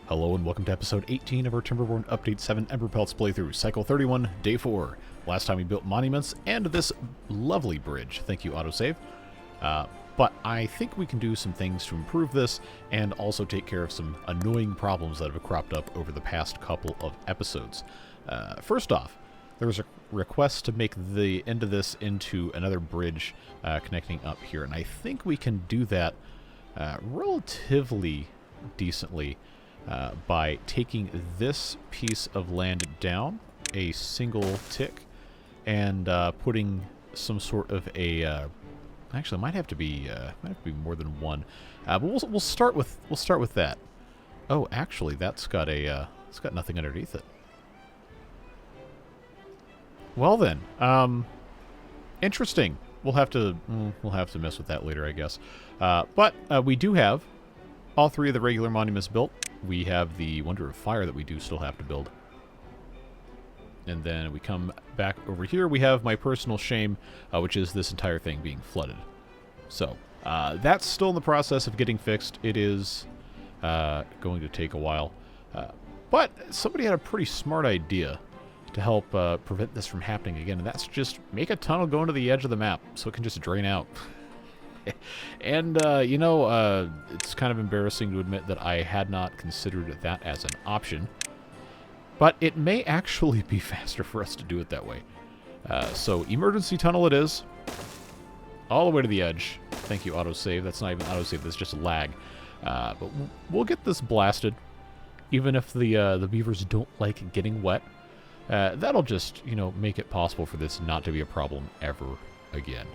Hello and welcome to episode 18 of our Timberborn Update 7 Emberpelts playthrough, Cycle 31, Day 4. Last time we built monuments and this lovely bridge. Thank you, autosave. But I think we can do some things to improve this and also take care of some annoying problems that have cropped up over the past couple of episodes. First off, there was a request to make the end of this into another bridge connecting up here, and I think we can do that relatively decently by taking this piece of land down a single tick and putting some sort of a actually it might have to be more than one, but we'll start with that. Oh, actually that's got a it's got nothing underneath it. Well then, interesting. We'll have to mess with that later, I guess. But we do have all three of the regular monuments built. We have the Wonder of Fire that we do still have to build. And then we come back over here. We have my personal shame, which is this entire thing being flooded. So, that's still in the process of getting fixed. It is going to take a while. But somebody had a pretty smart idea to help prevent this from happening again. And that's just make a tunnel going to the edge of the map so it can just drain out. And, you know, it's kind of embarrassing to admit that I had not considered that as an option. But it may actually be faster for us to do it that way. So, emergency tunnel it is. All the way to the edge. Thank you, autosave. That's not even autosave, that's just a lag. But we'll get this blasted. Even if the beavers don't like getting wet. That'll just, you know, make it possible for this not to be a problem ever again.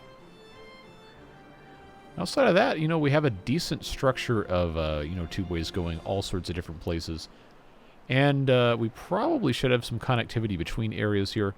Outside of that, you know, we have a decent structure of, you know, tubeways going all sorts of different places. And we probably should have some connectivity between areas here.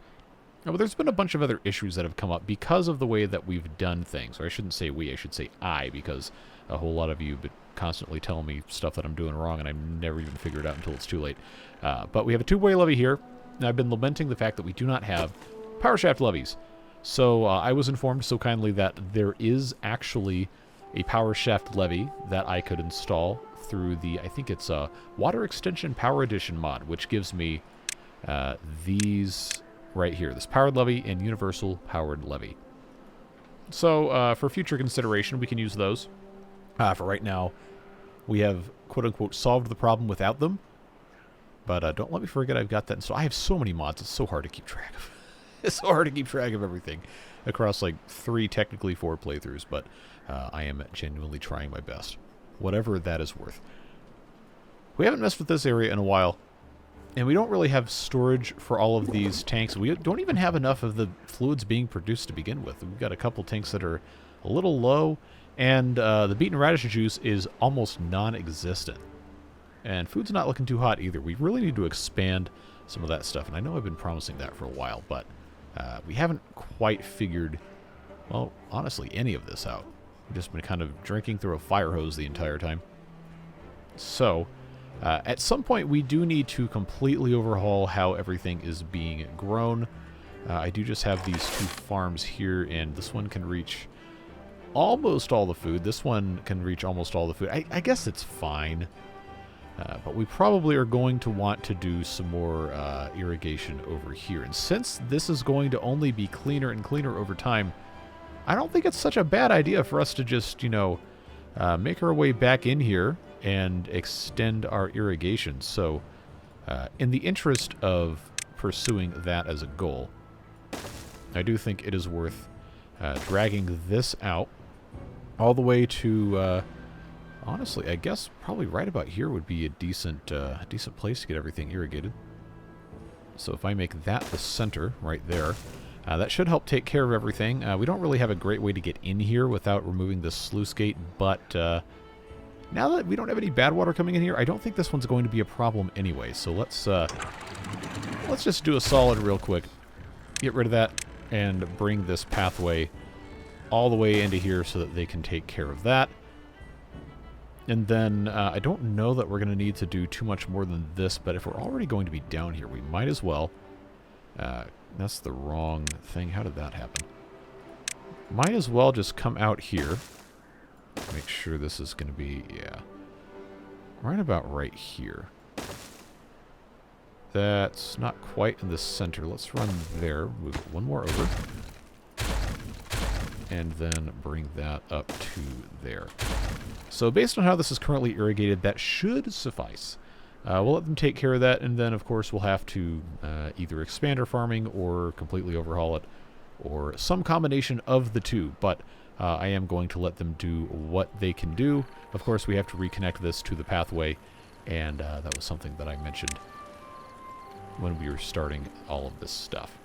But there's been a bunch of other issues that have come up because of the way that we've done things. Or I shouldn't say we, I should say I, because a whole lot of you have been constantly telling me stuff that I'm doing wrong, and I never even figure it out until it's too late. But we have a two-way levee here. And I've been lamenting the fact that we do not have power shaft levees. So I was informed so kindly that there is actually a power shaft levee that I could install through the, I think it's a Water Extension Power Edition mod, which gives me these right here, this powered levee and universal powered levee. So for future consideration, we can use those. For right now, we have quote-unquote solved the problem without them. But don't let me forget I've got that. So I have so many mods, it's so hard to keep track of. It's so hard to keep track of everything across like 3, technically 4 playthroughs, but I am genuinely trying my best, whatever that is worth. We haven't messed with this area in a while, and we don't really have storage for all of these tanks. We don't even have enough of the fluids being produced to begin with. We've got a couple tanks that are a little low, and the beaten radish juice is almost non-existent. And food's not looking too hot either. We really need to expand some of that stuff, and I know I've been promising that for a while, but we haven't quite figured, well, honestly, any of this out. We've just been kind of drinking through a fire hose the entire time. So, at some point, we do need to completely overhaul how everything is being grown. I do just have these 2 farms here, and this one can reach almost all the food. This one can reach almost all the food. I guess it's fine. But we probably are going to want to do some more irrigation over here. And since this is going to only be cleaner and cleaner over time, I don't think it's such a bad idea for us to just, you know, make our way back in here and extend our irrigation. So, in the interest of pursuing that as a goal, I do think it is worth dragging this out all the way to... honestly, I guess probably right about here would be a decent place to get everything irrigated. So if I make that the center right there, that should help take care of everything. We don't really have a great way to get in here without removing the sluice gate, but now that we don't have any bad water coming in here, I don't think this one's going to be a problem anyway. So let's just do a solid real quick. Get rid of that and bring this pathway all the way into here so that they can take care of that. And then, I don't know that we're going to need to do too much more than this, but if we're already going to be down here, we might as well. That's the wrong thing. How did that happen? Might as well just come out here. Make sure this is going to be, yeah, right about right here. That's not quite in the center. Let's run there. Move it one more over. And then bring that up to there. So based on how this is currently irrigated, that should suffice. We'll let them take care of that, and then, of course, we'll have to either expand our farming or completely overhaul it, or some combination of the two. But I am going to let them do what they can do. Of course, we have to reconnect this to the pathway, and that was something that I mentioned when we were starting all of this stuff.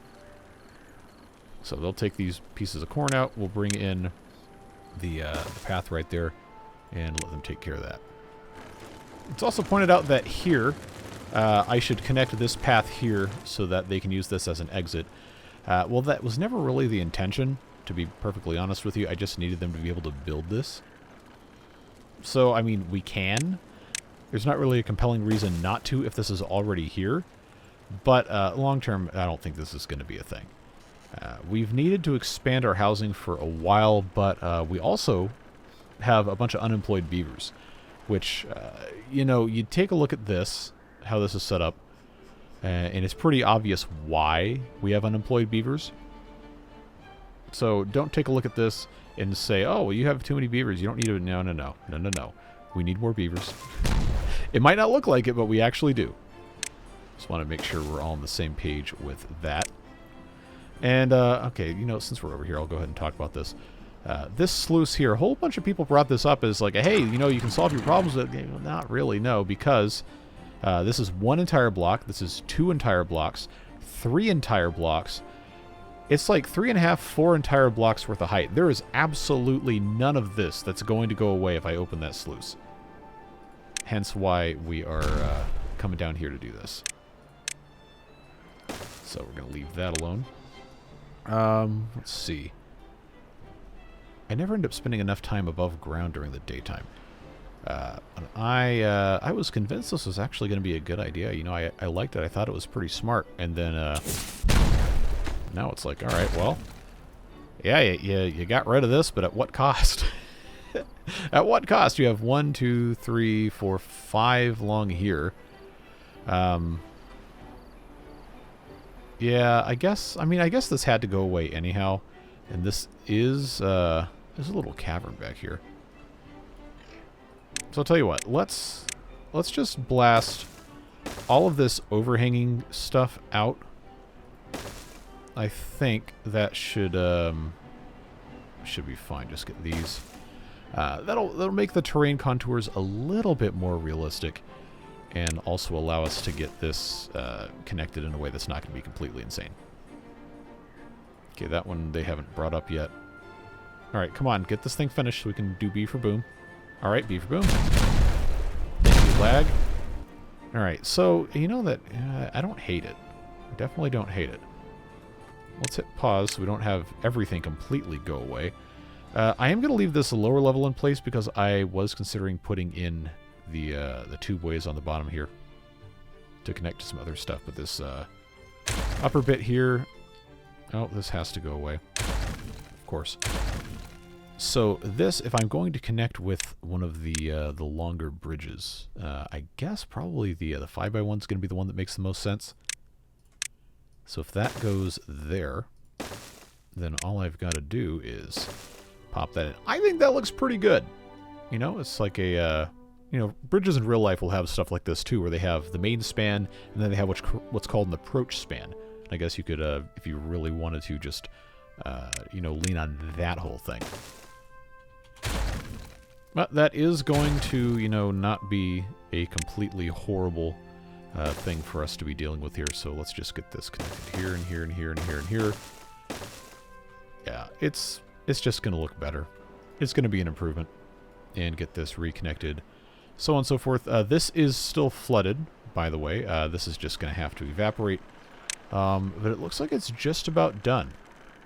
So they'll take these pieces of corn out. We'll bring in the path right there and let them take care of that. It's also pointed out that here, I should connect this path here so that they can use this as an exit. Well, that was never really the intention, to be perfectly honest with you. I just needed them to be able to build this. So, I mean, we can. There's not really a compelling reason not to if this is already here. But long term, I don't think this is going to be a thing. We've needed to expand our housing for a while, but we also have a bunch of unemployed beavers, which, you know, you take a look at this, how this is set up, and it's pretty obvious why we have unemployed beavers. So don't take a look at this and say, oh, well, you have too many beavers. You don't need to. No, no, no. No, no, no. We need more beavers. It might not look like it, but we actually do. Just want to make sure we're all on the same page with that. And, okay, you know, since we're over here, I'll go ahead and talk about this. This sluice here, a whole bunch of people brought this up as like, hey, you know, you can solve your problems with it. Not really, no, because this is one entire block. This is 2 entire blocks, 3 entire blocks. It's like 3.5, 4 entire blocks worth of height. There is absolutely none of this that's going to go away if I open that sluice. Hence why we are coming down here to do this. So we're going to leave that alone. Let's see. I never end up spending enough time above ground during the daytime. I was convinced this was actually going to be a good idea. You know, I liked it. I thought it was pretty smart. And then, now it's like, all right, well, yeah, you got rid of this, but at what cost? At what cost? You have 1, 2, 3, 4, 5 along here. Yeah, I guess this had to go away anyhow. And this is, there's a little cavern back here. So I'll tell you what, let's just blast all of this overhanging stuff out. I think that should be fine. Just get these. That'll make the terrain contours a little bit more realistic, and also allow us to get this connected in a way that's not going to be completely insane. Okay, that one they haven't brought up yet. All right, come on, get this thing finished so we can do B for boom. All right, B for boom. Thank you, lag. All right, so you know that I don't hate it. I definitely don't hate it. Let's hit pause so we don't have everything completely go away. I am going to leave this a lower level in place because I was considering putting in the tube ways on the bottom here to connect to some other stuff. But this upper bit here, oh, this has to go away, of course. So this, if I'm going to connect with one of the longer bridges, I guess probably the 5x1 is going to be the one that makes the most sense. So if that goes there, then all I've got to do is pop that in. I think that looks pretty good. You know, it's like a, you know, bridges in real life will have stuff like this too, where they have the main span, and then they have what's called an approach span. I guess you could, if you really wanted to, just, you know, lean on that whole thing. But that is going to, you know, not be a completely horrible thing for us to be dealing with here. So let's just get this connected here and here and here and here and here. Yeah, it's just going to look better. It's going to be an improvement. And get this reconnected, so on and so forth. This is still flooded, by the way. This is just going to have to evaporate. But it looks like it's just about done.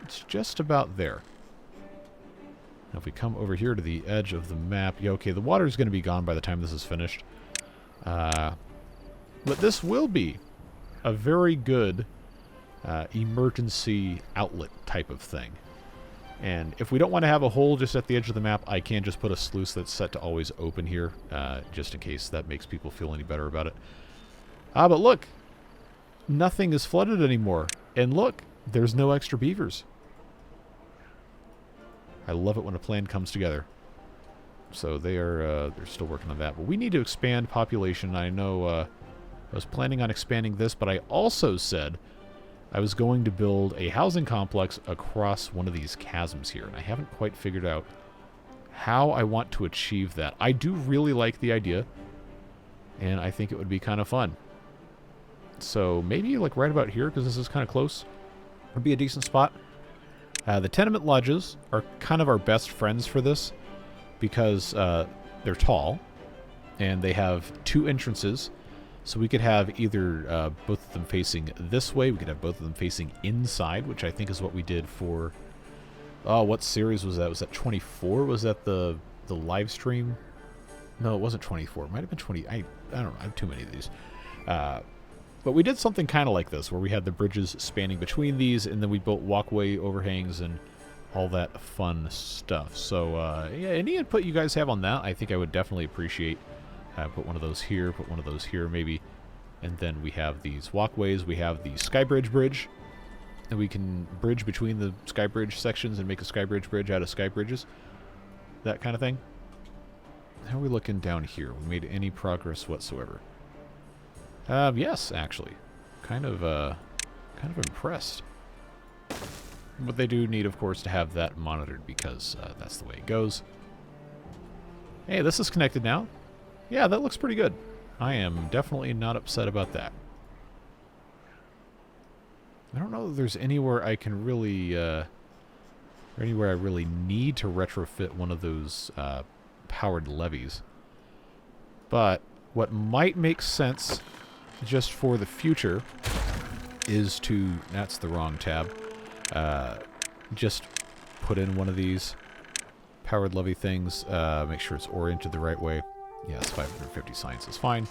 It's just about there. Now if we come over here to the edge of the map, yeah, okay, the water is going to be gone by the time this is finished. But this will be a very good emergency outlet type of thing. And if we don't want to have a hole just at the edge of the map, I can just put a sluice that's set to always open here, just in case that makes people feel any better about it. But look, nothing is flooded anymore. And look, there's no extra beavers. I love it when a plan comes together. So they're still working on that. But we need to expand population. I know I was planning on expanding this, but I also said I was going to build a housing complex across one of these chasms here. And I haven't quite figured out how I want to achieve that. I do really like the idea, and I think it would be kind of fun. So maybe like right about here, because this is kind of close, would be a decent spot. The tenement lodges are kind of our best friends for this, because they're tall, and they have 2 entrances. So we could have either both of them facing this way, we could have both of them facing inside, which I think is what we did for... Oh, what series was that? Was that 24? Was that the live stream? No, it wasn't 24. It might have been 20. I don't know. I have too many of these. But we did something kind of like this, where we had the bridges spanning between these, and then we built walkway overhangs and all that fun stuff. So, yeah, any input you guys have on that, I think I would definitely appreciate. Put one of those here, put one of those here, maybe. And then we have these walkways. We have the Skybridge bridge. And we can bridge between the Skybridge sections and make a Skybridge bridge out of Skybridges. That kind of thing. How are we looking down here? We made any progress whatsoever? Yes, actually. Kind of impressed. But they do need, of course, to have that monitored, because that's the way it goes. Hey, this is connected now. Yeah, that looks pretty good. I am definitely not upset about that. I don't know if there's anywhere I can really, or anywhere I really need to retrofit one of those powered levees. But what might make sense, just for the future, is to... That's the wrong tab. Just put in one of these powered levee things. Make sure it's oriented the right way. Yes, 550 science is fine.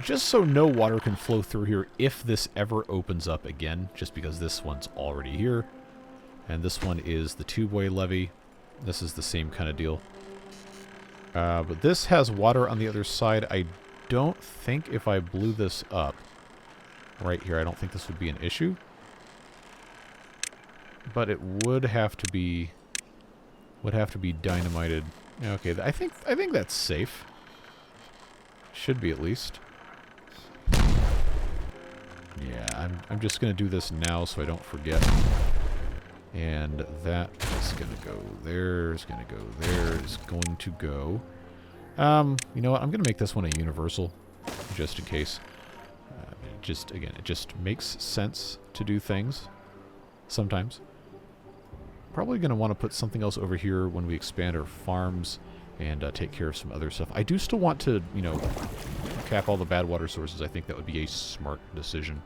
Just so no water can flow through here if this ever opens up again, just because this one's already here. And this one is the tube-way levee. This is the same kind of deal. But this has water on the other side. I don't think if I blew this up right here, I don't think this would be an issue. But it would have to be dynamited. Okay, I think that's safe. Should be, at least. Yeah, I'm just going to do this now so I don't forget. And that is going to go there, is going to go there, is going to go. You know what? I'm going to make this one a universal, just in case. It just makes sense to do things sometimes. Probably going to want to put something else over here when we expand our farms and take care of some other stuff. I do still want to, you know, cap all the bad water sources. I think that would be a smart decision.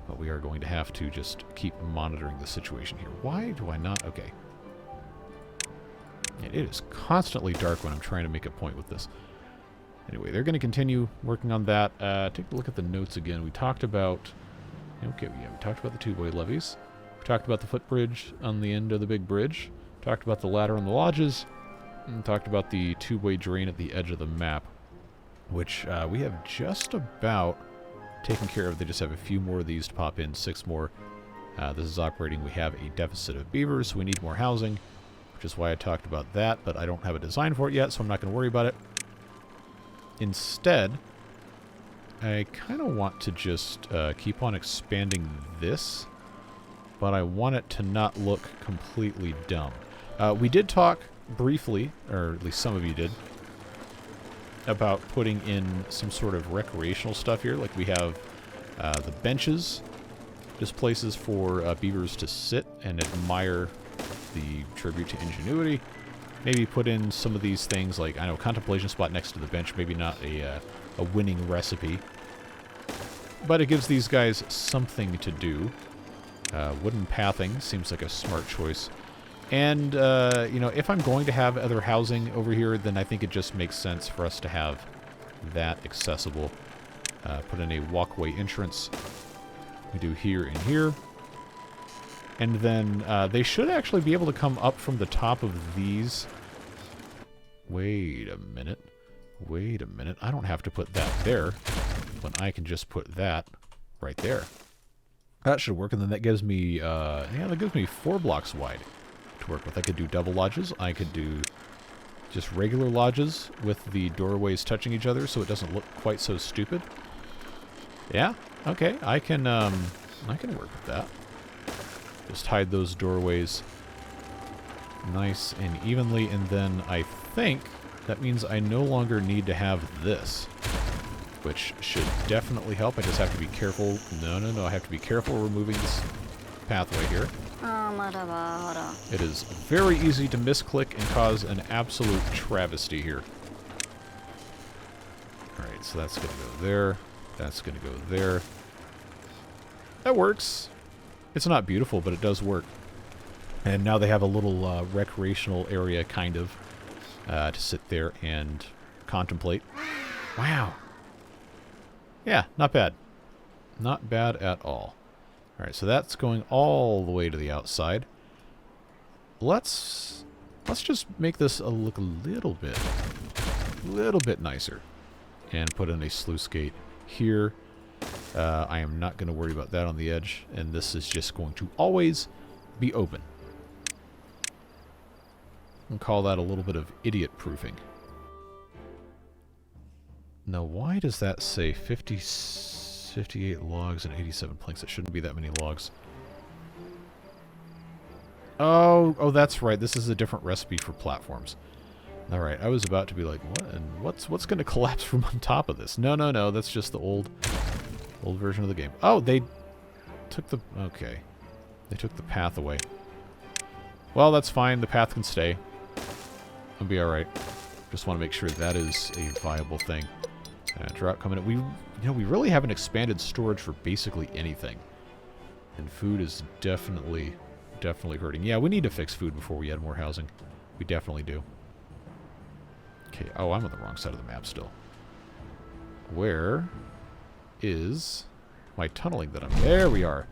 But we are going to have to just keep monitoring the situation here. Why do I not? Okay. It is constantly dark when I'm trying to make a point with this. Anyway, they're going to continue working on that. Take a look at the notes again. We talked about... Okay, yeah, we talked about the two-way levees. We talked about the footbridge on the end of the big bridge. Talked about the ladder on the lodges. And talked about the two-way drain at the edge of the map, which we have just about taken care of. They just have a few more of these to pop in, 6 more. This is operating. We have a deficit of beavers, so we need more housing, which is why I talked about that, but I don't have a design for it yet, so I'm not going to worry about it. Instead, I kind of want to just keep on expanding this, but I want it to not look completely dumb. We did talk briefly, or at least some of you did, about putting in some sort of recreational stuff here. Like we have the benches, just places for beavers to sit and admire the tribute to ingenuity. Maybe put in some of these things like, I know, contemplation spot next to the bench. Maybe not a winning recipe, but it gives these guys something to do. Wooden pathing seems like a smart choice. And, you know, if I'm going to have other housing over here, then I think it just makes sense for us to have that accessible. Put in a walkway entrance. We do here and here. And then they should actually be able to come up from the top of these. Wait a minute. Wait a minute. I don't have to put that there when I can just put that right there. That should work, and then that gives me, yeah, that gives me 4 blocks wide to work with. I could do double lodges. I could do just regular lodges with the doorways touching each other so it doesn't look quite so stupid. Yeah, okay, I can work with that. Just hide those doorways nice and evenly, and then I think that means I no longer need to have this, which should definitely help. I just have to be careful. No, I have to be careful removing this pathway here. It is very easy to misclick and cause an absolute travesty here. Alright, so that's going to go there. That's going to go there. That works. It's not beautiful, but it does work. And now they have a little recreational area, kind of, to sit there and contemplate. Wow. Yeah, not bad. Not bad at all. Alright, so that's going all the way to the outside. Let's just make this look a little bit nicer. And put in a sluice gate here. I am not going to worry about that on the edge. And this is just going to always be open. And call that a little bit of idiot proofing. Now, why does that say 58 logs and 87 planks? It shouldn't be that many logs. Oh, that's right. This is a different recipe for platforms. All right, I was about to be like, what? And what's going to collapse from on top of this? No. That's just the old version of the game. Oh, they took the they took the path away. Well, that's fine. The path can stay. I'll be all right. Just want to make sure that is a viable thing. Drought coming in. We really haven't expanded storage for basically anything, and food is definitely hurting. Yeah, we need to fix food before we add more housing. We definitely do. Okay. Oh, I'm on the wrong side of the map still. Where is my tunneling that I'm... There we are.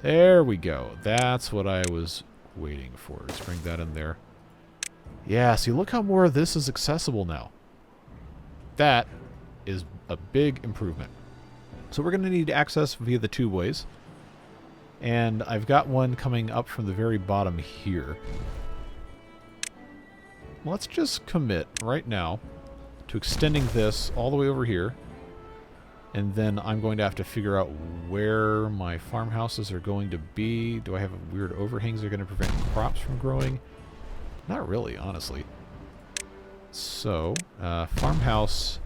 There we go. That's what I was waiting for. Let's bring that in there. Yeah, see, look how more of this is accessible now. That is a big improvement. So we're going to need access via the two ways. And I've got one coming up from the very bottom here. Let's just commit right now to extending this all the way over here. And then I'm going to have to figure out where my farmhouses are going to be. Do I have weird overhangs that are going to prevent crops from growing? Not really, honestly. So, farmhouse...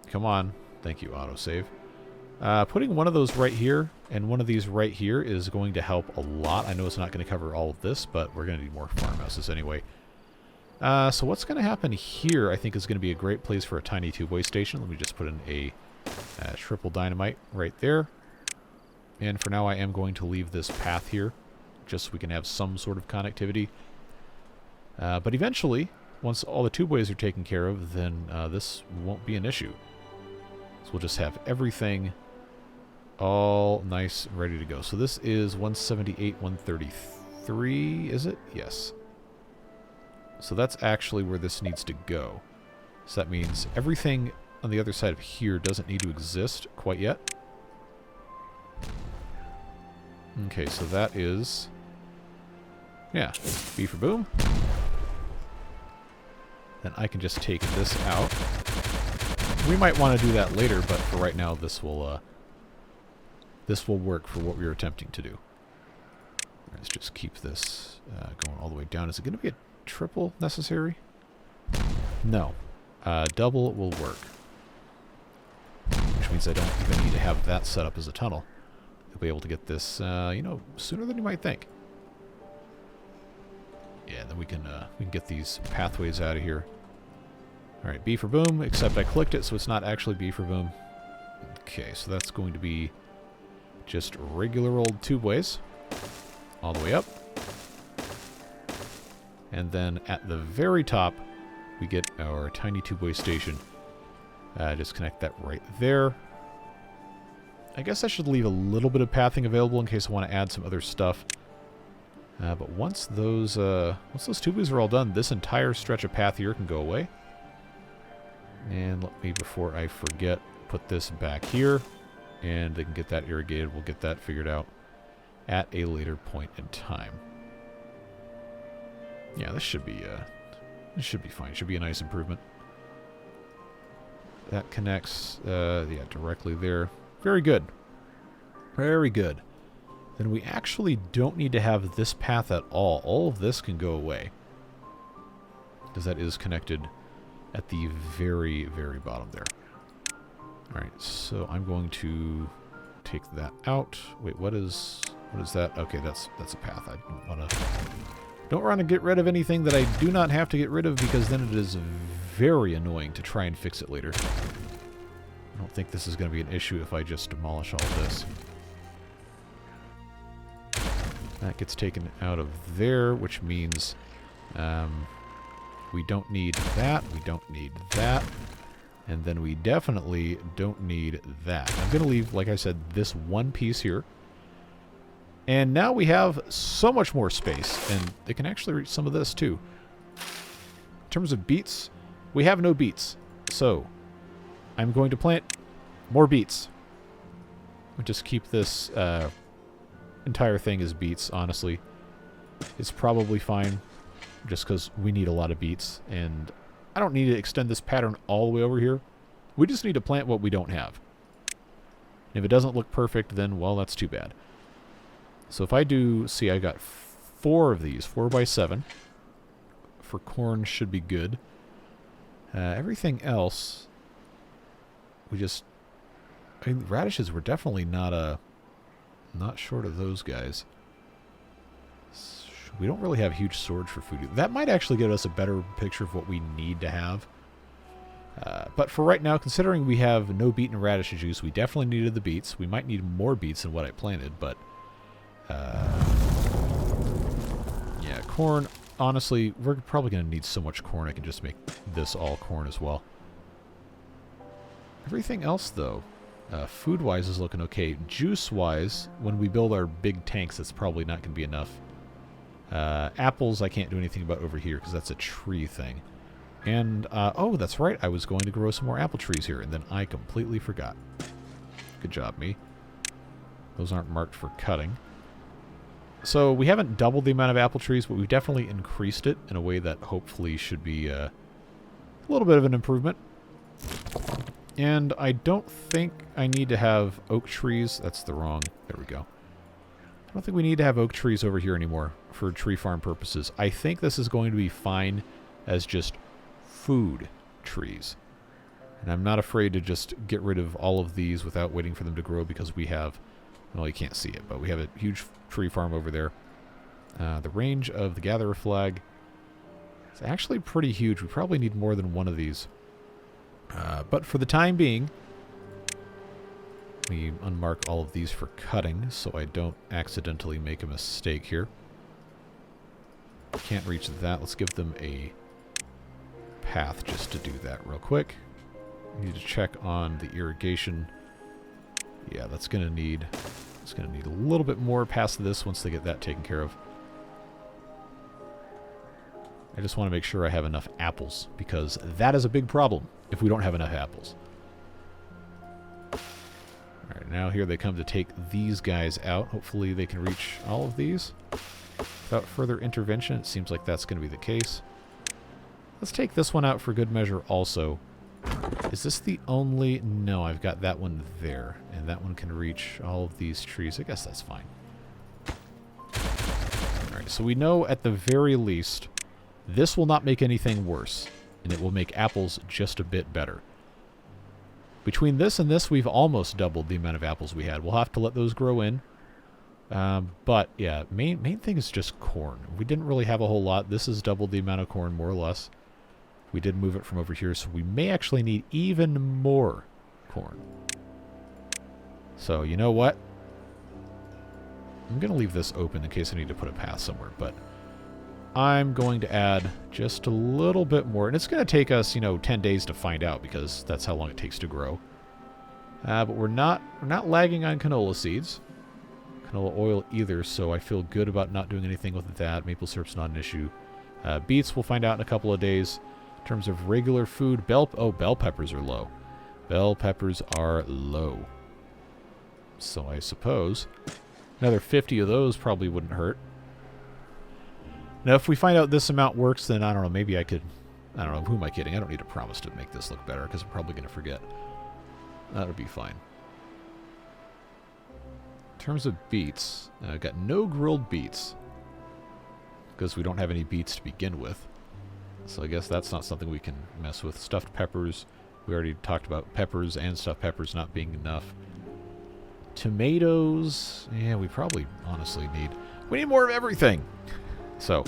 Come on. Thank you, autosave. Putting one of those right here and one of these right here is going to help a lot. I know it's not going to cover all of this, but we're going to need more farmhouses anyway. So what's going to happen here, I think, is going to be a great place for a tiny two-way station. Let me just put in a triple dynamite right there. And for now, I am going to leave this path here, just so we can have some sort of connectivity. But eventually, once all the two-ways are taken care of, then this won't be an issue. So we'll just have everything all nice and ready to go. So this is 178, 133, is it? Yes. So that's actually where this needs to go. So that means everything on the other side of here doesn't need to exist quite yet. Okay, so that is... Yeah, B for boom. Then I can just take this out. We might want to do that later, but for right now, this will work for what we were attempting to do. Let's just keep this going all the way down. Is it going to be a triple necessary? No. Double will work. Which means I don't even need to have that set up as a tunnel. You'll be able to get this, sooner than you might think. Yeah, then we can get these pathways out of here. Alright, B for boom, except I clicked it, so it's not actually B for boom. Okay, so that's going to be just regular old tube ways. All the way up. And then at the very top, we get our tiny two-way station. Just connect that right there. I guess I should leave a little bit of pathing available in case I want to add some other stuff. But once those two-ways are all done, this entire stretch of path here can go away. And let me, before I forget, put this back here. and they can get that irrigated. We'll get that figured out at a later point in time. Yeah, this should be fine. Should be a nice improvement. That connects, yeah, directly there. Very good. Very good. Then we actually don't need to have this path at all. All of this can go away, because that is connected at the very, very bottom there. Alright, so I'm going to take that out. Wait, what is that? Okay, that's a path. I don't want to get rid of anything that I do not have to get rid of, because then it is very annoying to try and fix it later. I don't think this is going to be an issue if I just demolish all this. That gets taken out of there, which means we don't need that, we don't need that, and then we definitely don't need that. I'm going to leave, like I said, this one piece here. And now we have so much more space, and they can actually reach some of this too. In terms of beets, we have no beets. So, I'm going to plant more beets. We'll just keep this entire thing as beets, honestly. It's probably fine, just because we need a lot of beets, and I don't need to extend this pattern all the way over here. We just need to plant what we don't have. And if it doesn't look perfect, then, well, that's too bad. So if I do, see, I got 4 of these, 4 by 7. For corn should be good. Everything else, we just, I mean, radishes were definitely not short of those guys. We don't really have huge storage for food. That might actually give us a better picture of what we need to have. But for right now, considering we have no beet and radish juice, we definitely needed the beets. We might need more beets than what I planted, but yeah, corn, honestly, we're probably going to need so much corn I can just make this all corn as well. Everything else, though, food-wise is looking okay. Juice-wise, when we build our big tanks, that's probably not going to be enough. Apples I can't do anything about over here because that's a tree thing. And, oh, that's right, I was going to grow some more apple trees here, and then I completely forgot. Good job, me. Those aren't marked for cutting. So we haven't doubled the amount of apple trees, but we've definitely increased it in a way that hopefully should be a little bit of an improvement. And I don't think I need to have oak trees. That's the wrong... There we go. I don't think we need to have oak trees over here anymore for tree farm purposes. I think this is going to be fine as just food trees. And I'm not afraid to just get rid of all of these without waiting for them to grow, because we have... Well, you can't see it, but we have a huge tree farm over there. The range of the gatherer flag is actually pretty huge. We probably need more than one of these. But for the time being, we unmark all of these for cutting, so I don't accidentally make a mistake here. Can't reach that. Let's give them a path just to do that real quick. Need to check on the irrigation. Yeah, that's going to need... It's going to need a little bit more past this once they get that taken care of. I just want to make sure I have enough apples, because that is a big problem if we don't have enough apples. Alright, now here they come to take these guys out. Hopefully they can reach all of these without further intervention. It seems like that's going to be the case. Let's take this one out for good measure also. Is this the only... No, I've got that one there. And that one can reach all of these trees. I guess that's fine. Alright, so we know at the very least this will not make anything worse. And it will make apples just a bit better. Between this and this, we've almost doubled the amount of apples we had. We'll have to let those grow in. But, yeah, main thing is just corn. We didn't really have a whole lot. This has doubled the amount of corn, more or less. We did move it from over here, so we may actually need even more corn. So, you know what? I'm going to leave this open in case I need to put a path somewhere, but I'm going to add just a little bit more. And it's going to take us, 10 days to find out, because that's how long it takes to grow. But we're not lagging on canola seeds. Canola oil either, so I feel good about not doing anything with that. Maple syrup's not an issue. Beets we'll find out in a couple of days. In terms of regular food, bell peppers are low. Bell peppers are low. So I suppose another 50 of those probably wouldn't hurt. Now, if we find out this amount works, then I don't know, maybe I could... I don't know, who am I kidding? I don't need a promise to make this look better, because I'm probably going to forget. That'll be fine. In terms of beets, I've got no grilled beets, because we don't have any beets to begin with. So I guess that's not something we can mess with. Stuffed peppers, we already talked about peppers and stuffed peppers not being enough. Tomatoes, yeah, we probably honestly need... We need more of everything! So,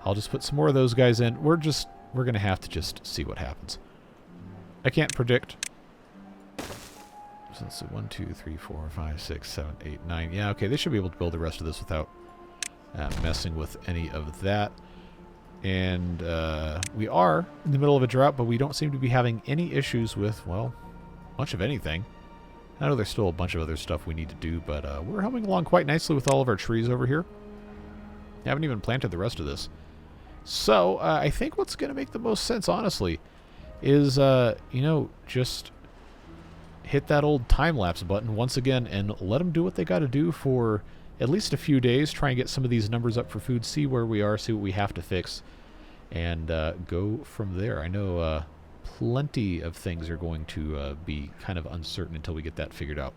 I'll just put some more of those guys in. We're going to have to just see what happens. I can't predict. So let's see, 1, 2, 3, 4, 5, 6, 7, 8, 9. Yeah, okay, they should be able to build the rest of this without messing with any of that. And we are in the middle of a drought, but we don't seem to be having any issues with, well, much of anything. I know there's still a bunch of other stuff we need to do, but we're humming along quite nicely with all of our trees over here. Haven't even planted the rest of this. So, I think what's going to make the most sense, honestly, is, you know, just hit that old time-lapse button once again and let them do what they got to do for at least a few days. Try and get some of these numbers up for food, see where we are, see what we have to fix, and go from there. I know plenty of things are going to be kind of uncertain until we get that figured out.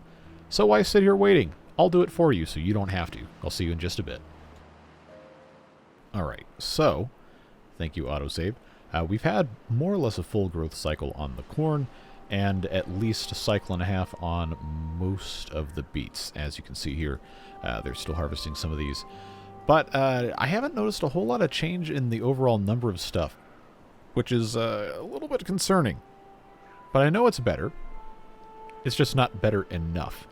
So why sit here waiting? I'll do it for you so you don't have to. I'll see you in just a bit. Alright, so, thank you autosave. We've had more or less a full growth cycle on the corn, and at least a cycle and a half on most of the beets. As you can see here, they're still harvesting some of these. But I haven't noticed a whole lot of change in the overall number of stuff, which is a little bit concerning. But I know it's better. It's just not better enough.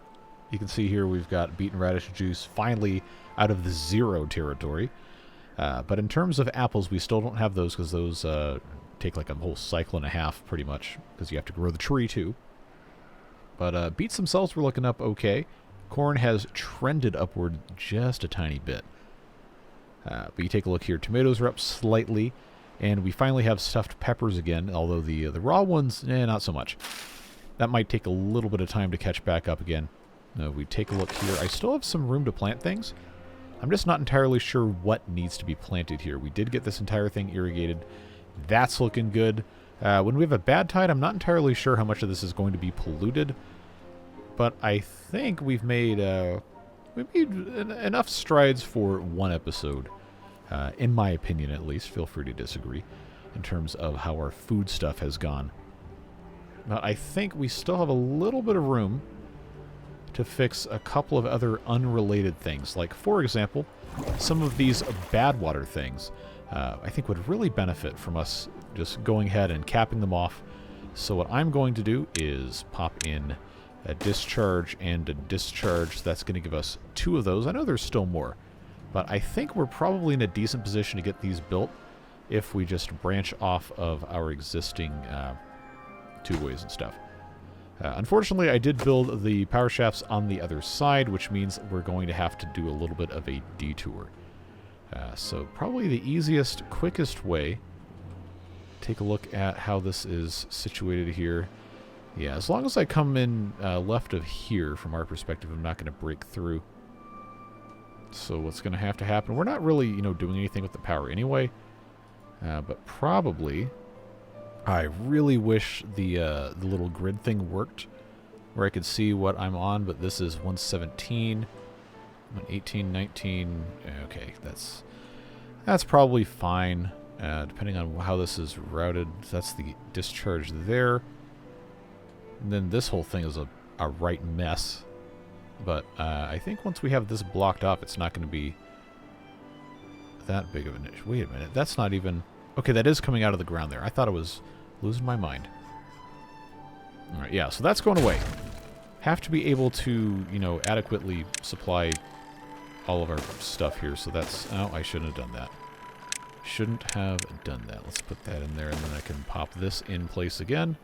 You can see here we've got beet and radish juice finally out of the 0 territory. But in terms of apples, we still don't have those because those take like a whole cycle and a half pretty much because you have to grow the tree too. But beets themselves were looking up okay. Corn has trended upward just a tiny bit. But you take a look here, tomatoes are up slightly, and we finally have stuffed peppers again, although the raw ones, not so much. That might take a little bit of time to catch back up again. We take a look here. I still have some room to plant things. I'm just not entirely sure what needs to be planted here. We did get this entire thing irrigated. That's looking good. When we have a bad tide, I'm not entirely sure how much of this is going to be polluted. But I think we've made enough strides for one episode. In my opinion, at least. Feel free to disagree in terms of how our food stuff has gone. But I think we still have a little bit of room to fix a couple of other unrelated things. Like, for example, some of these badwater things I think would really benefit from us just going ahead and capping them off. So what I'm going to do is pop in a discharge and a discharge. That's going to give us 2 of those. I know there's still more, but I think we're probably in a decent position to get these built if we just branch off of our existing tubeways and stuff. Unfortunately, I did build the power shafts on the other side, which means we're going to have to do a little bit of a detour. So probably the easiest, quickest way, take a look at how this is situated here. Yeah, as long as I come in left of here, from our perspective, I'm not going to break through. So what's going to happen, we're not really, doing anything with the power anyway, but probably... I really wish the little grid thing worked, where I could see what I'm on, but this is 117, 118, 19, okay, that's probably fine, depending on how this is routed. That's the discharge there, and then this whole thing is a right mess, but I think once we have this blocked off, it's not going to be that big of an issue. Wait a minute, that's not even... Okay, that is coming out of the ground there. I thought it was losing my mind. Alright, yeah, so that's going away. Have to be able to, adequately supply all of our stuff here, so that's... Oh, I shouldn't have done that. Shouldn't have done that. Let's put that in there, and then I can pop this in place again.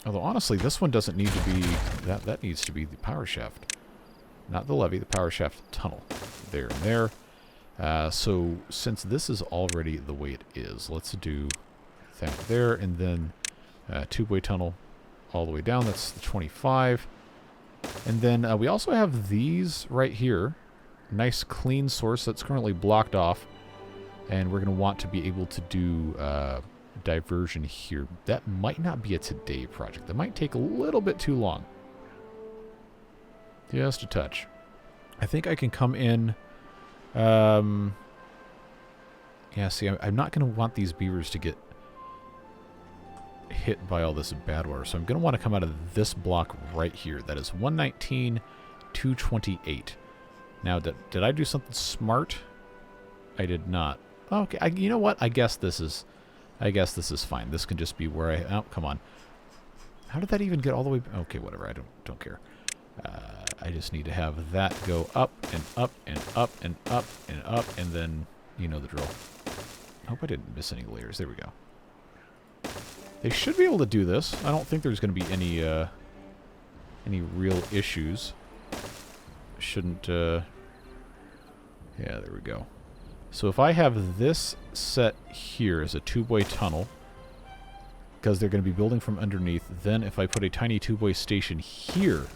Although, honestly, this one doesn't need to be... That needs to be the power shaft. Not the levee, the power shaft tunnel. There and there. So, since this is already the way it is, let's do that there, and then tubeway tunnel all the way down. That's the 25. And then we also have these right here. Nice clean source that's currently blocked off. And we're going to want to be able to do diversion here. That might not be a today project. That might take a little bit too long. Just a touch. I think I can come in... yeah, see, I'm not going to want these beavers to get hit by all this badwater. So I'm going to want to come out of this block right here. That is 119, 228. Now, did I do something smart? I did not. Okay, you know what? I guess this is fine. This can just be where I... Oh, come on. How did that even get all the way... Okay, whatever. I don't care. I just need to have that go up and up and up and up and up, and then you know the drill. I hope I didn't miss any layers. There we go. They should be able to do this. I don't think there's going to be any real issues. Shouldn't... Yeah, there we go. So if I have this set here as a two-way tunnel, because they're going to be building from underneath, then if I put a tiny two-way station here,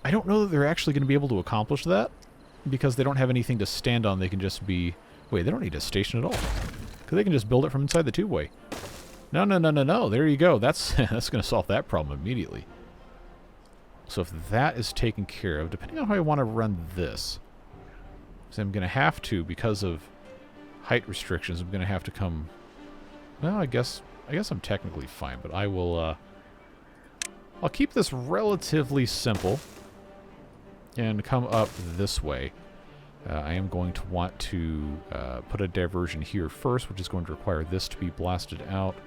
I don't know that they're actually going to be able to accomplish that, because they don't have anything to stand on. They can just be... Wait, they don't need a station at all, because they can just build it from inside the two-way. No, no, no, no, no. There you go. That's that's going to solve that problem immediately. So if that is taken care of, depending on how I want to run this, so I'm going to have to, because of height restrictions, I'm going to have to come... Well, I guess I'm technically fine, but I will... I'll keep this relatively simple and come up this way. I am going to want to put a diversion here first, which is going to require this to be blasted out,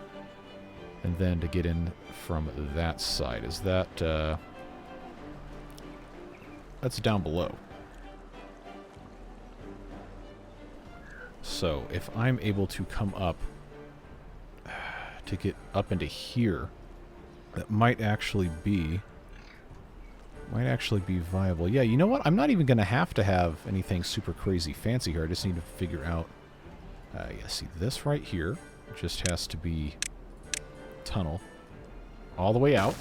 and then to get in from that side. Is that... That's down below. So, if I'm able to come up to get up into here, that might actually be viable. Yeah, you know what? I'm not even going to have anything super crazy fancy here. I just need to figure out... yeah, see, this right here just has to be tunnel all the way out.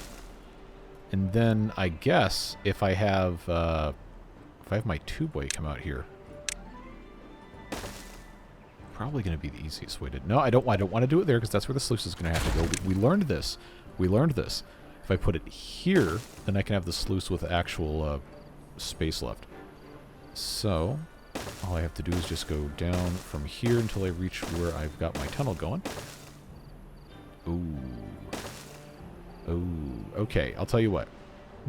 And then I guess if I have my tube-way come out here, probably going to be the easiest way to... No, I don't want to do it there, because that's where the sluice is going to have to go. We learned this. We learned this. If I put it here, then I can have the sluice with actual space left. So, all I have to do is just go down from here until I reach where I've got my tunnel going. Ooh. Ooh. Okay, I'll tell you what.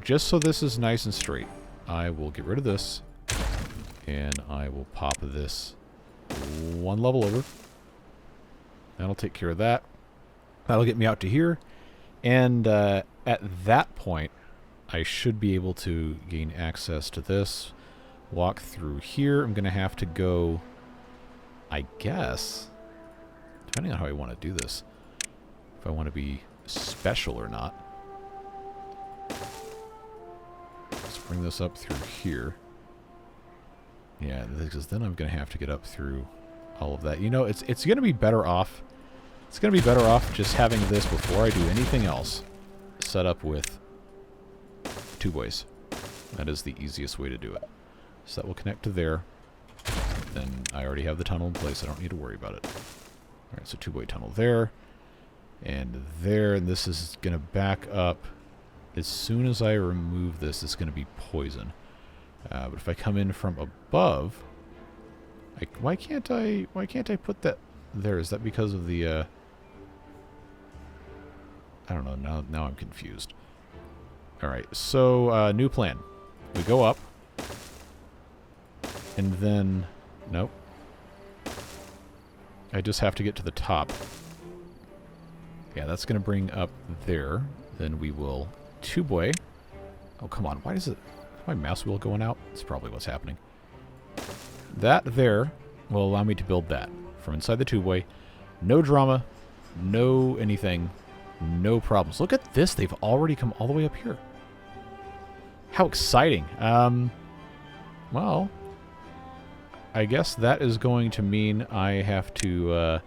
Just so this is nice and straight, I will get rid of this, and I will pop this one level over. That'll take care of that. That'll get me out to here. And at that point, I should be able to gain access to this. Walk through here. I'm going to have to go, I guess, depending on how I want to do this, if I want to be special or not. Let's bring this up through here. Yeah, because then I'm going to have to get up through all of that. You know, it's going to be better off. It's going to be better off just having this before I do anything else set up with two ways. That is the easiest way to do it. So that will connect to there. Then I already have the tunnel in place. I don't need to worry about it. Alright, so two-way tunnel there. And there. And this is going to back up. As soon as I remove this, it's going to be poison. But if I come in from above... why can't I put that there? Is that because of the... I don't know. Now I'm confused. Alright, so new plan. We go up. And then... Nope. I just have to get to the top. Yeah, that's going to bring up there. Then we will two-way. Oh, come on. Why is my mouse wheel going out? That's probably what's happening. That there will allow me to build that from inside the two-way. No drama. No anything. No problems. Look at this. They've already come all the way up here. How exciting. Well, I guess that is going to mean I have to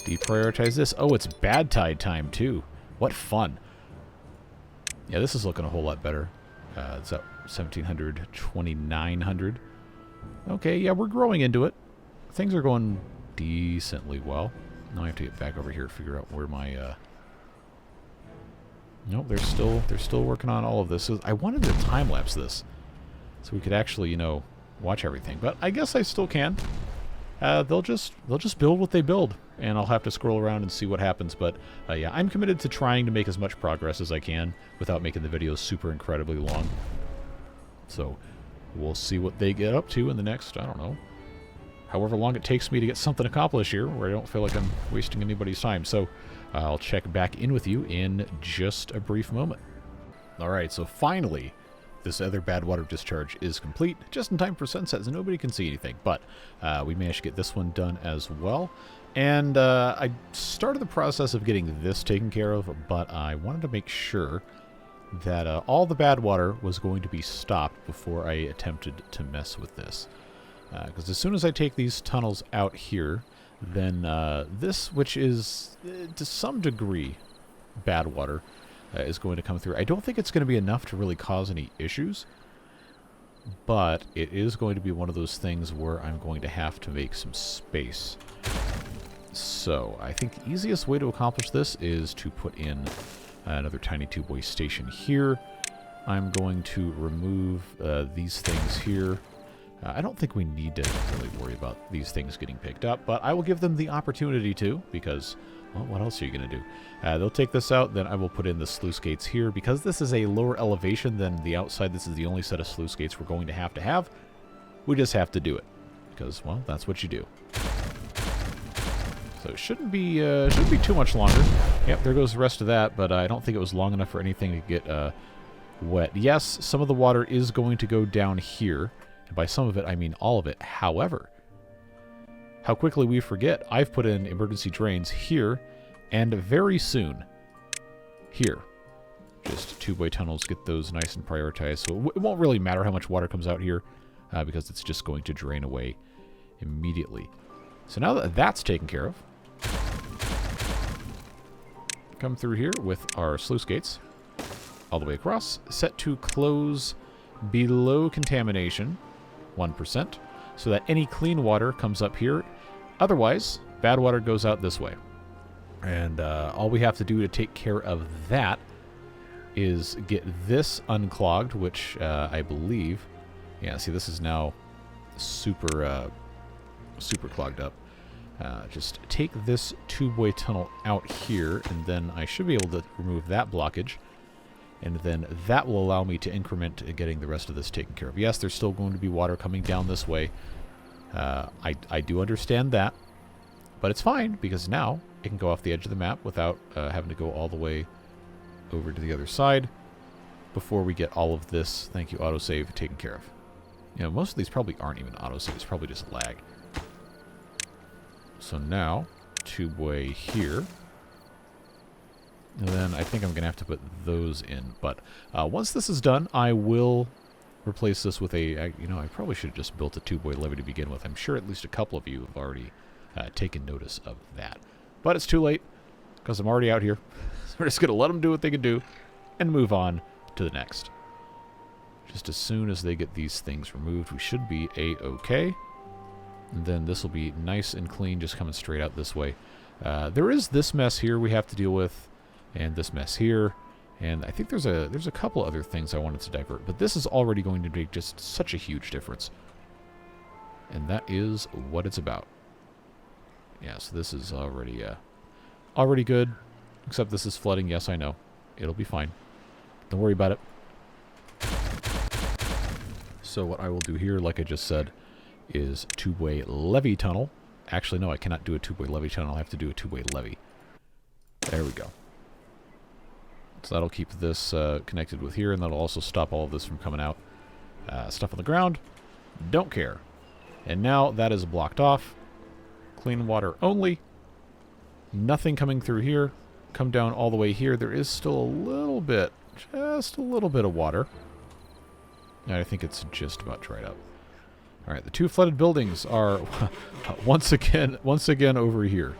deprioritize this. Oh, it's bad tide time, too. What fun. Yeah, this is looking a whole lot better. It's up 1,700, 2,900. Okay, yeah, we're growing into it. Things are going decently well. Now I have to get back over here to figure out where my... Nope, they're still working on all of this. I wanted to time-lapse this so we could actually, you know, watch everything. But I guess I still can. They'll just build what they build, and I'll have to scroll around and see what happens. But yeah, I'm committed to trying to make as much progress as I can without making the videos super incredibly long. So we'll see what they get up to in the next, I don't know, however long it takes me to get something accomplished here, where I don't feel like I'm wasting anybody's time. So I'll check back in with you in just a brief moment. All right, so finally, this other bad water discharge is complete, just in time for sunset, so nobody can see anything. But we managed to get this one done as well. And I started the process of getting this taken care of, but I wanted to make sure that all the bad water was going to be stopped before I attempted to mess with this. Because as soon as I take these tunnels out here, then this, which is to some degree bad water, is going to come through. I don't think it's going to be enough to really cause any issues, but it is going to be one of those things where I'm going to have to make some space. So I think the easiest way to accomplish this is to put in another tiny two-way station here. I'm going to remove these things here. I don't think we need to really worry about these things getting picked up, but I will give them the opportunity to, because, well, what else are you going to do? They'll take this out, then I will put in the sluice gates here. Because this is a lower elevation than the outside, this is the only set of sluice gates we're going to have. We just have to do it, because, well, that's what you do. So it shouldn't be too much longer. Yep, there goes the rest of that, but I don't think it was long enough for anything to get wet. Yes, some of the water is going to go down here. And by some of it, I mean all of it. However, how quickly we forget, I've put in emergency drains here, and very soon, here. Just two-way tunnels, get those nice and prioritized. So it won't really matter how much water comes out here, because it's just going to drain away immediately. So now that that's taken care of, come through here with our sluice gates all the way across, set to close below contamination 1%, so that any clean water comes up here. Otherwise, bad water goes out this way. And all we have to do to take care of that is get this unclogged, which I believe, yeah, see, this is now super clogged up. Just take this two-way tunnel out here, and then I should be able to remove that blockage. And then that will allow me to increment getting the rest of this taken care of. Yes, there's still going to be water coming down this way. I do understand that. But it's fine, because now it can go off the edge of the map without having to go all the way over to the other side before we get all of this, thank you, autosave, taken care of. You know, most of these probably aren't even autosave. It's probably just lag. So now, two-way here. And then I think I'm going to have to put those in. But once this is done, I will replace this with a... you know, I probably should have just built a two-way levee to begin with. I'm sure at least a couple of you have already taken notice of that. But it's too late, because I'm already out here. So we're just going to let them do what they can do and move on to the next. Just as soon as they get these things removed, we should be A-okay. And then this will be nice and clean, just coming straight out this way. There is this mess here we have to deal with. And this mess here, and I think there's a couple other things I wanted to divert, but this is already going to make just such a huge difference, and that is what it's about. Yeah, so this is already good, except this is flooding. Yes, I know, it'll be fine. Don't worry about it. So what I will do here, like I just said, is two-way levee tunnel. Actually, no, I cannot do a two-way levee tunnel. I have to do a two-way levee. There we go. So that'll keep this connected with here, and that'll also stop all of this from coming out. Stuff on the ground, don't care. And now that is blocked off. Clean water only. Nothing coming through here. Come down all the way here. There is still a little bit, just a little bit of water. And I think it's just about dried up. All right, the two flooded buildings are once again over here.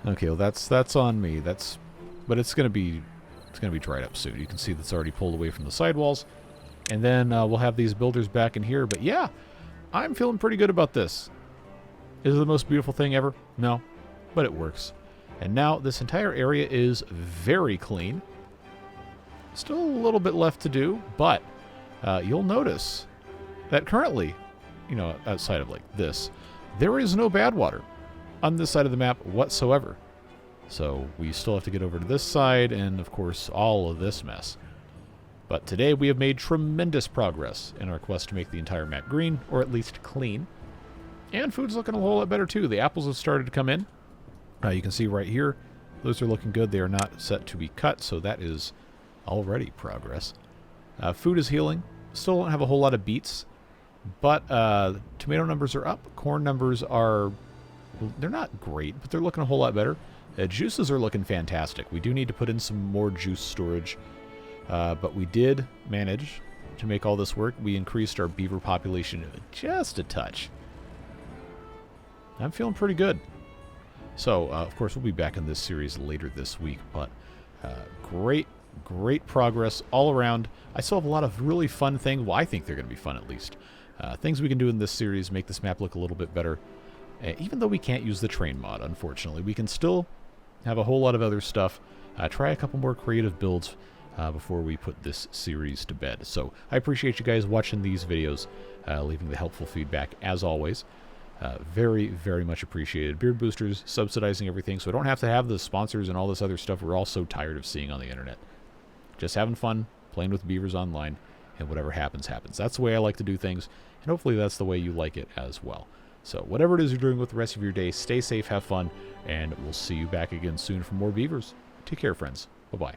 Okay, well that's on me. That's but it's gonna be dried up soon. You can see that's already pulled away from the sidewalls, and then we'll have these builders back in here. But yeah, I'm feeling pretty good about this. Is it the most beautiful thing ever? No, but it works. And now this entire area is very clean. Still a little bit left to do, but you'll notice that currently, you know, outside of like this, there is no badwater on this side of the map whatsoever. So we still have to get over to this side and, of course, all of this mess. But today we have made tremendous progress in our quest to make the entire map green, or at least clean. And food's looking a whole lot better, too. The apples have started to come in. You can see right here, those are looking good. They are not set to be cut, so that is already progress. Food is healing. Still don't have a whole lot of beets, but tomato numbers are up. Corn numbers are, they're not great, but they're looking a whole lot better. Juices are looking fantastic. We do need to put in some more juice storage, but we did manage to make all this work. We increased our beaver population just a touch. I'm feeling pretty good. So, of course, we'll be back in this series later this week, but great progress all around. I still have a lot of really fun things. Well, I think they're going to be fun, at least. Things we can do in this series, make this map look a little bit better. Even though we can't use the train mod, unfortunately, we can still have a whole lot of other stuff. Try a couple more creative builds before we put this series to bed. So I appreciate you guys watching these videos, leaving the helpful feedback, as always. Very, very much appreciated. Beard Boosters subsidizing everything, so I don't have to have the sponsors and all this other stuff we're all so tired of seeing on the internet. Just having fun, playing with beavers online, and whatever happens, happens. That's the way I like to do things, and hopefully that's the way you like it as well. So whatever it is you're doing with the rest of your day, stay safe, have fun, and we'll see you back again soon for more beavers. Take care, friends. Bye-bye.